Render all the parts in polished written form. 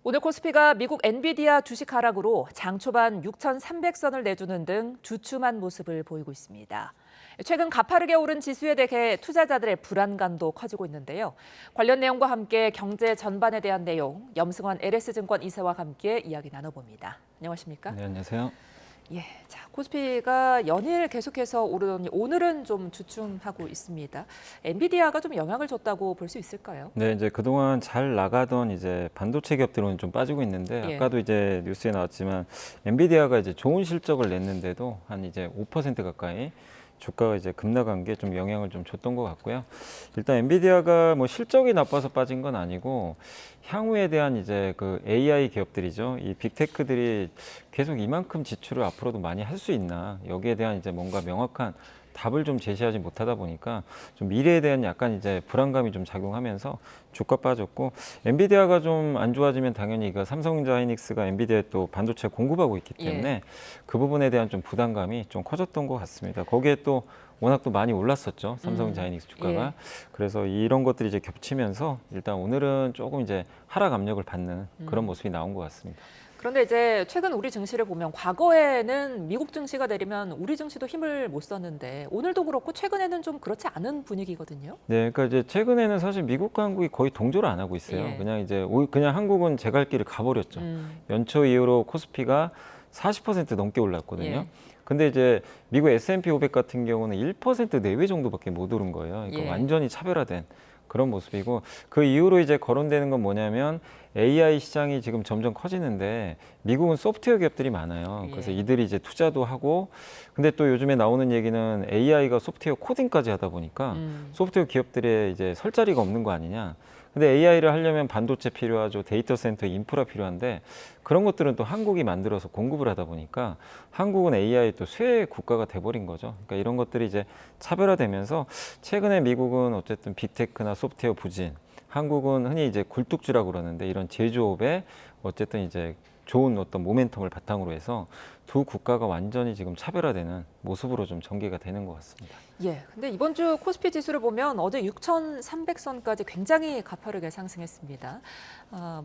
오늘 코스피가 미국 엔비디아 주식 하락으로 장 초반 6,300선을 내주는 등 주춤한 모습을 보이고 있습니다. 최근 가파르게 오른 지수에 대해 투자자들의 불안감도 커지고 있는데요. 관련 내용과 함께 경제 전반에 대한 내용, 염승환 LS증권 이사와 함께 이야기 나눠봅니다. 안녕하십니까? 네, 안녕하세요. 예, 자, 코스피가 연일 계속해서 오르더니 오늘은 좀 주춤하고 있습니다. 엔비디아가 좀 영향을 줬다고 볼 수 있을까요? 네, 이제 그동안 잘 나가던 이제 반도체 기업들은 좀 빠지고 있는데 예. 아까도 이제 뉴스에 나왔지만 엔비디아가 이제 좋은 실적을 냈는데도 한 이제 5% 가까이 주가가 이제 급락한 게 좀 영향을 좀 줬던 것 같고요. 일단 엔비디아가 뭐 실적이 나빠서 빠진 건 아니고 향후에 대한 이제 그 AI 기업들이죠. 이 빅테크들이 계속 이만큼 지출을 앞으로도 많이 할 수 있나 여기에 대한 이제 뭔가 명확한 답을 좀 제시하지 못하다 보니까 좀 미래에 대한 약간 이제 불안감이 좀 작용하면서 주가 빠졌고 엔비디아가 좀 안 좋아지면 당연히 이거 삼성전자 하이닉스가 엔비디아에 또 반도체 공급하고 있기 때문에 예. 그 부분에 대한 좀 부담감이 좀 커졌던 것 같습니다. 거기에 또 워낙 또 많이 올랐었죠. 삼성전자 하이닉스 주가가. 예. 그래서 이런 것들이 이제 겹치면서 일단 오늘은 조금 이제 하락 압력을 받는 그런 모습이 나온 것 같습니다. 그런데 이제 최근 우리 증시를 보면 과거에는 미국 증시가 내리면 우리 증시도 힘을 못 썼는데 오늘도 그렇고 최근에는 좀 그렇지 않은 분위기거든요. 네, 그러니까 이제 최근에는 사실 미국과 한국이 거의 동조를 안 하고 있어요. 예. 그냥 이제 그냥 한국은 제 갈 길을 가버렸죠. 음. 연초 이후로 코스피가 40% 넘게 올랐거든요. 예. 근데 이제 미국 S&P 500 같은 경우는 1% 내외 정도밖에 못 오른 거예요. 그러니까 예. 완전히 차별화된 그런 모습이고 그 이후로 이제 거론되는 건 뭐냐면 AI 시장이 지금 점점 커지는데 미국은 소프트웨어 기업들이 많아요. 그래서 예. 이들이 이제 투자도 하고 근데 또 요즘에 나오는 얘기는 AI가 소프트웨어 코딩까지 하다 보니까 소프트웨어 기업들의 이제 설 자리가 없는 거 아니냐. 근데 AI를 하려면 반도체 필요하죠. 데이터 센터 인프라 필요한데 그런 것들은 또 한국이 만들어서 공급을 하다 보니까 한국은 AI 또 쇠 국가가 돼버린 거죠. 그러니까 이런 것들이 이제 차별화되면서 최근에 미국은 어쨌든 빅테크나 소프트웨어 부진, 한국은 흔히 이제 굴뚝주라고 그러는데 이런 제조업에 어쨌든 이제 좋은 어떤 모멘텀을 바탕으로 해서 두 국가가 완전히 지금 차별화되는 모습으로 좀 전개가 되는 것 같습니다. 예. 근데 이번 주 코스피 지수를 보면 어제 6,300선까지 굉장히 가파르게 상승했습니다.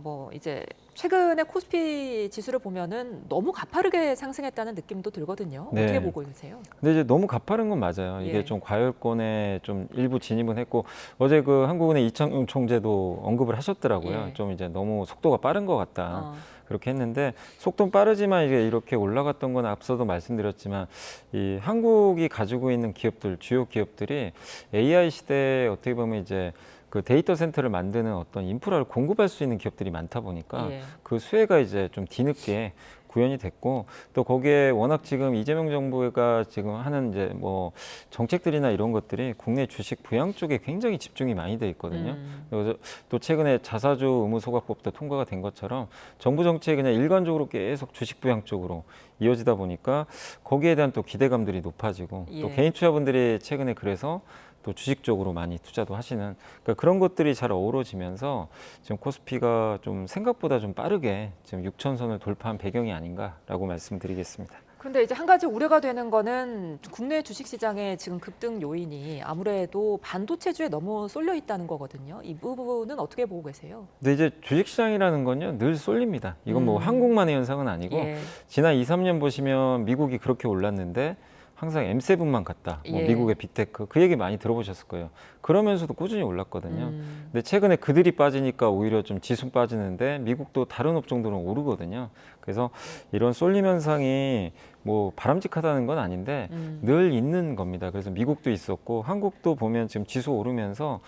뭐 이제 최근에 코스피 지수를 보면은 너무 가파르게 상승했다는 느낌도 들거든요. 네. 어떻게 보고 계세요? 근데 이제 너무 가파른 건 맞아요. 이게 예. 좀 과열권에 좀 일부 진입은 했고 어제 그 한국은행 이창용 총재도 언급을 하셨더라고요. 예. 좀 이제 너무 속도가 빠른 것 같다. 어. 그렇게 했는데 속도는 빠르지만 이게 이렇게 올라갔던 건 앞서도 말씀드렸지만 이 한국이 가지고 있는 기업들, 주요 기업들이 AI 시대에 어떻게 보면 이제 그 데이터 센터를 만드는 어떤 인프라를 공급할 수 있는 기업들이 많다 보니까 예. 그 수혜가 이제 좀 뒤늦게 구현이 됐고 또 거기에 워낙 지금 이재명 정부가 지금 하는 이제 뭐 정책들이나 이런 것들이 국내 주식 부양 쪽에 굉장히 집중이 많이 돼 있거든요. 그래서 또 최근에 자사주 의무 소각법도 통과가 된 것처럼 정부 정책이 그냥 일관적으로 계속 주식 부양 쪽으로 이어지다 보니까 거기에 대한 또 기대감들이 높아지고 또 예. 개인 투자분들이 최근에 그래서 또 주식 쪽으로 많이 투자도 하시는 그러니까 그런 것들이 잘 어우러지면서 지금 코스피가 좀 생각보다 좀 빠르게 지금 6천선을 돌파한 배경이 아닌가라고 말씀드리겠습니다. 그런데 이제 한 가지 우려가 되는 거는 국내 주식시장의 지금 급등 요인이 아무래도 반도체주에 너무 쏠려 있다는 거거든요. 이 부분은 어떻게 보고 계세요? 근데 이제 주식시장이라는 건요 늘 쏠립니다. 이건 뭐 한국만의 현상은 아니고 예. 지난 2, 3년 보시면 미국이 그렇게 올랐는데 항상 M7만 갔다. 뭐 예. 미국의 빅테크 그 얘기 많이 들어보셨을 거예요. 그러면서도 꾸준히 올랐거든요. 근데 최근에 그들이 빠지니까 오히려 좀 지수 빠지는데 미국도 다른 업종들은 오르거든요. 그래서 이런 쏠림 현상이 뭐 바람직하다는 건 아닌데 늘 있는 겁니다. 그래서 미국도 있었고 한국도 보면 지금 지수 오르면서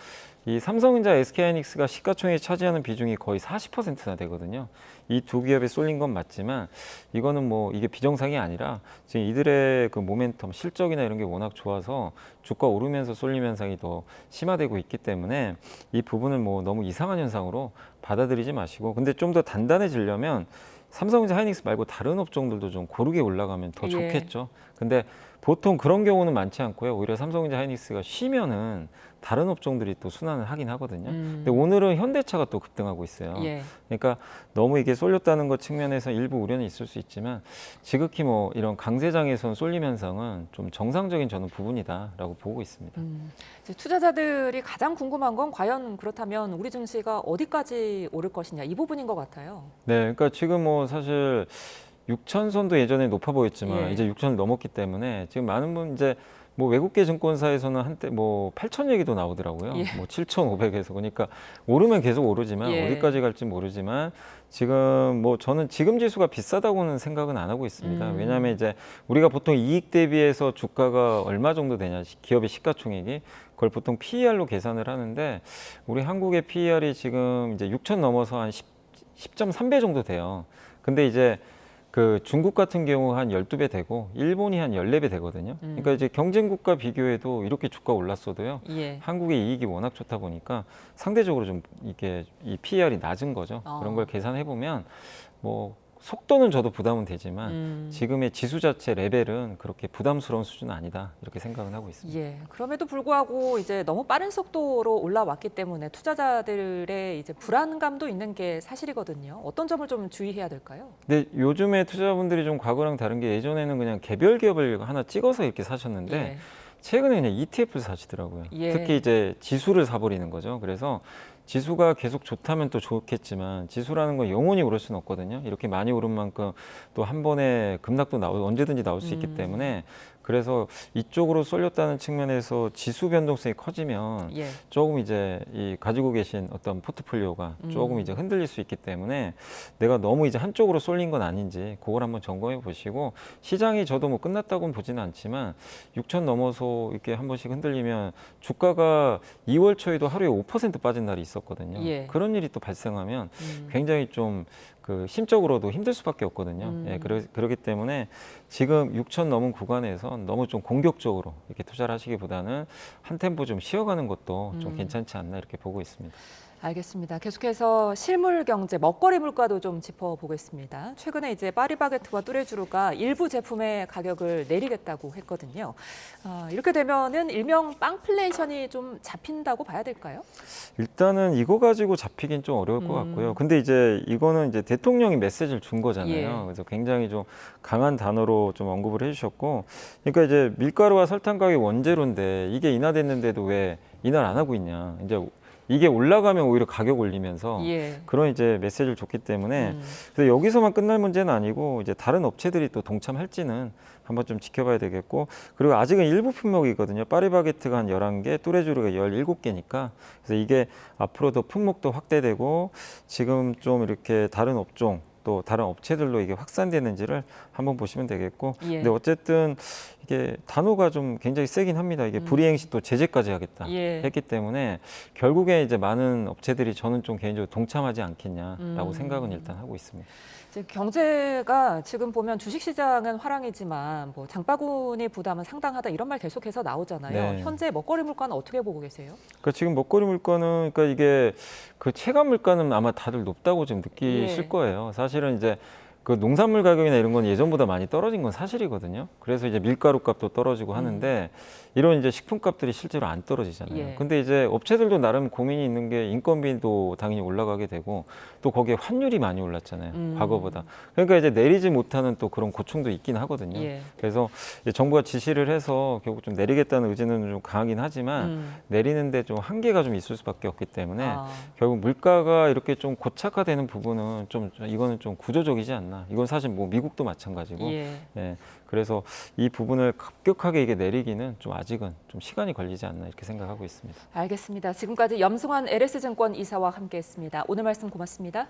이 삼성전자, SK하이닉스가 시가총액이 차지하는 비중이 거의 40%나 되거든요. 이 두 기업에 쏠린 건 맞지만 이거는 뭐 이게 비정상이 아니라 지금 이들의 그 모멘텀, 실적이나 이런 게 워낙 좋아서 주가 오르면서 쏠림 현상이 더 심화되고 있기 때문에 이 부분을 뭐 너무 이상한 현상으로 받아들이지 마시고 근데 좀 더 단단해지려면 삼성전자, 하이닉스 말고 다른 업종들도 좀 고르게 올라가면 더 예. 좋겠죠. 근데 보통 그런 경우는 많지 않고요. 오히려 삼성전자, 하이닉스가 쉬면은 다른 업종들이 또 순환을 하긴 하거든요. 근데 오늘은 현대차가 또 급등하고 있어요. 예. 그러니까 너무 이게 쏠렸다는 것 측면에서 일부 우려는 있을 수 있지만 지극히 뭐 이런 강세장에선 쏠림 현상은 좀 정상적인 저는 부분이다라고 보고 있습니다. 이제 투자자들이 가장 궁금한 건 과연 그렇다면 우리 증시가 어디까지 언제까지 오를 것이냐 이 부분인 것 같아요. 네, 그러니까 지금 뭐 사실 6천 선도 예전에 높아 보였지만 예. 이제 6천을 넘었기 때문에 지금 많은 분 이제 뭐 외국계 증권사에서는 한때 뭐 8천 얘기도 나오더라고요. 예. 뭐 7,500에서 그러니까 오르면 계속 오르지만 예. 어디까지 갈지 모르지만 지금 뭐 저는 지금 지수가 비싸다고는 생각은 안 하고 있습니다. 왜냐하면 이제 우리가 보통 이익 대비해서 주가가 얼마 정도 되냐 기업의 시가총액이 그걸 보통 PER로 계산을 하는데 우리 한국의 PER이 지금 이제 6천 넘어서 한 10.3배 정도 돼요. 근데 이제 그 중국 같은 경우 한 12배 되고 일본이 한 14배 되거든요. 그러니까 이제 경쟁국과 비교해도 이렇게 주가 올랐어도요. 예. 한국의 이익이 워낙 좋다 보니까 상대적으로 좀 이게 이 PER이 낮은 거죠. 그런 걸 계산해 보면 뭐 속도는 저도 부담은 되지만 지금의 지수 자체 레벨은 그렇게 부담스러운 수준은 아니다 이렇게 생각은 하고 있습니다. 예. 그럼에도 불구하고 이제 너무 빠른 속도로 올라왔기 때문에 투자자들의 이제 불안감도 있는 게 사실이거든요. 어떤 점을 좀 주의해야 될까요? 근데 요즘에 투자자분들이 좀 과거랑 다른 게 예전에는 그냥 개별 기업을 하나 찍어서 이렇게 사셨는데 예. 최근에 그냥 ETF를 사시더라고요. 예. 특히 이제 지수를 사버리는 거죠. 그래서 지수가 계속 좋다면 또 좋겠지만 지수라는 건 영원히 오를 수는 없거든요. 이렇게 많이 오른 만큼 또 한 번에 급락도 언제든지 나올 수 있기 때문에 그래서 이쪽으로 쏠렸다는 측면에서 지수 변동성이 커지면 예. 조금 이제 이 가지고 계신 어떤 포트폴리오가 조금 이제 흔들릴 수 있기 때문에 내가 너무 이제 한쪽으로 쏠린 건 아닌지 그걸 한번 점검해 보시고 시장이 저도 뭐 끝났다고는 보지는 않지만 6천 넘어서 이렇게 한 번씩 흔들리면 주가가 2월 초에도 하루에 5% 빠진 날이 있었거든요. 예. 그런 일이 또 발생하면 굉장히 좀 그 심적으로도 힘들 수밖에 없거든요. 예, 그렇기 때문에 지금 6천 넘은 구간에서 너무 좀 공격적으로 이렇게 투자를 하시기보다는 한 템포 좀 쉬어가는 것도 좀 괜찮지 않나 이렇게 보고 있습니다. 알겠습니다. 계속해서 실물 경제, 먹거리 물가도 좀 짚어보겠습니다. 최근에 이제 파리바게트와 뚜레쥬르가 일부 제품의 가격을 내리겠다고 했거든요. 이렇게 되면은 일명 빵플레이션이 좀 잡힌다고 봐야 될까요? 일단은 이거 가지고 잡히긴 좀 어려울 것 같고요. 근데 이제 이거는 이제 대통령이 메시지를 준 거잖아요. 예. 그래서 굉장히 좀 강한 단어로 좀 언급을 해주셨고, 그러니까 이제 밀가루와 설탕 가격이 원재료인데 이게 인하됐는데도 왜 인하를 안 하고 있냐. 이제 이게 올라가면 오히려 가격 올리면서 예. 그런 이제 메시지를 줬기 때문에 그래서 여기서만 끝날 문제는 아니고 이제 다른 업체들이 또 동참할지는 한번 좀 지켜봐야 되겠고 그리고 아직은 일부 품목이거든요. 파리바게트가 한 11개, 뚜레쥬르가 17개니까 그래서 이게 앞으로 더 품목도 확대되고 지금 좀 이렇게 다른 업종 또 다른 업체들로 이게 확산되는지를 한번 보시면 되겠고 예. 근데 어쨌든 이게 단어가 좀 굉장히 세긴 합니다. 이게 불이행시 또 제재까지 하겠다 예. 했기 때문에 결국에 이제 많은 업체들이 저는 좀 개인적으로 동참하지 않겠냐라고 생각은 일단 하고 있습니다. 이제 경제가 지금 보면 주식시장은 화랑이지만 뭐 장바구니 부담은 상당하다 이런 말 계속해서 나오잖아요. 네. 현재 먹거리 물가는 어떻게 보고 계세요? 그러니까 지금 먹거리 물가는 그러니까 이게 그 체감 물가는 아마 다들 높다고 지금 느끼실 예. 거예요. 사실은 이제 그 농산물 가격이나 이런 건 예전보다 많이 떨어진 건 사실이거든요. 그래서 이제 밀가루 값도 떨어지고 하는데 이런 이제 식품 값들이 실제로 안 떨어지잖아요. 예. 근데 이제 업체들도 나름 고민이 있는 게 인건비도 당연히 올라가게 되고 또 거기에 환율이 많이 올랐잖아요. 과거보다. 그러니까 이제 내리지 못하는 또 그런 고충도 있긴 하거든요. 예. 그래서 이제 정부가 지시를 해서 결국 좀 내리겠다는 의지는 좀 강하긴 하지만 내리는데 좀 한계가 좀 있을 수밖에 없기 때문에 결국 물가가 이렇게 좀 고착화되는 부분은 좀 이거는 좀 구조적이지 않나. 이건 사실 뭐 미국도 마찬가지고. 예. 예. 그래서 이 부분을 급격하게 이게 내리기는 좀 아직은 좀 시간이 걸리지 않나 이렇게 생각하고 있습니다. 알겠습니다. 지금까지 염승환 LS증권 이사와 함께했습니다. 오늘 말씀 고맙습니다.